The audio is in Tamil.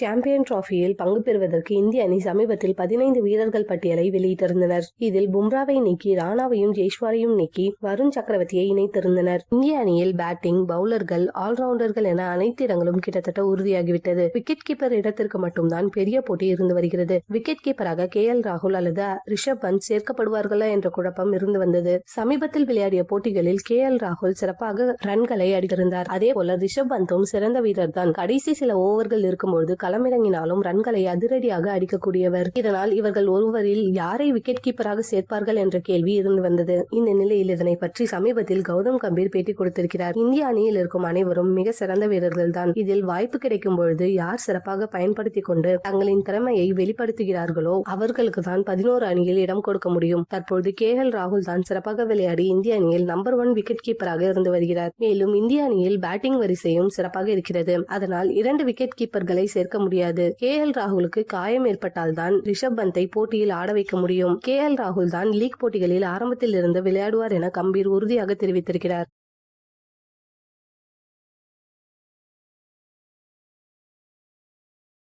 சாம்பியன் டிராபியில் பங்கு பெறுவதற்கு இந்திய அணி சமீபத்தில் 15 வீரர்கள் பட்டியலை வெளியிட்டிருந்தனர். இதில் பும்ராவை நீக்கி ராணாவையும் ஜெய்ஸ்வாலையும் நீக்கி வருண் சக்கரவர்த்தியை இணைத்திருந்தனர். இந்திய அணியில் பேட்டிங், பவுலர்கள், ஆல்ரவுண்டர்கள் என அனைத்து இடங்களும் கிட்டத்தட்ட உறுதியாகிவிட்டது. விக்கெட் கீப்பர் இடத்திற்கு மட்டும்தான் பெரிய போட்டி இருந்து வருகிறது. விக்கெட் கீப்பராக ராகுல் அல்லது ரிஷப் பந்த் சேர்க்கப்படுவார்களா என்ற குழப்பம் இருந்து வந்தது. சமீபத்தில் விளையாடிய போட்டிகளில் ராகுல் சிறப்பாக ரன்களை அடித்திருந்தார். அதேபோல ரிஷப் பந்தும் சிறந்த வீரர் தான். கடைசி சில ஓவர்கள் இருக்கும்போது களமிறங்கினாலும் ரன்களை அதிரடியாக அடிக்கக்கூடியவர். இதனால் இவர்கள் ஒருவரில் யாரை விக்கெட் கீப்பராக சேர்ப்பார்கள் என்ற கேள்வி இருந்து வந்தது. இந்த நிலையில் இதனை பற்றி சமீபத்தில் கௌதம் கம்பீர் பேட்டி கொடுத்திருக்கிறார். இந்திய அணியில் இருக்கும் அனைவரும் மிக சிறந்த வீரர்கள் தான். இதில் வாய்ப்பு கிடைக்கும் பொழுது யார் சிறப்பாக பயன்படுத்திக் கொண்டு தங்களின் திறமையை வெளிப்படுத்துகிறார்களோ அவர்களுக்கு தான் 11 அணியில் இடம் கொடுக்க முடியும். தற்போது ராகுல் தான் சிறப்பாக விளையாடி இந்திய அணியில் நம்பர் 1 விக்கெட் கீப்பராக இருந்து வருகிறார். மேலும் இந்திய அணியில் பேட்டிங் வரிசையும் சிறப்பாக இருக்கிறது. அதனால் 2 விக்கெட் கீப்பர்களை சேர்க்க முடியாது. ராகுலுக்கு காயம் ஏற்பட்டால் தான் ரிஷப் பந்தை போட்டியில் ஆட வைக்க முடியும். ராகுல் தான் லீக் போட்டிகளில் ஆரம்பத்தில் இருந்து விளையாடுவார் என கம்பீர் உறுதியாக தெரிவித்திருக்கிறார்.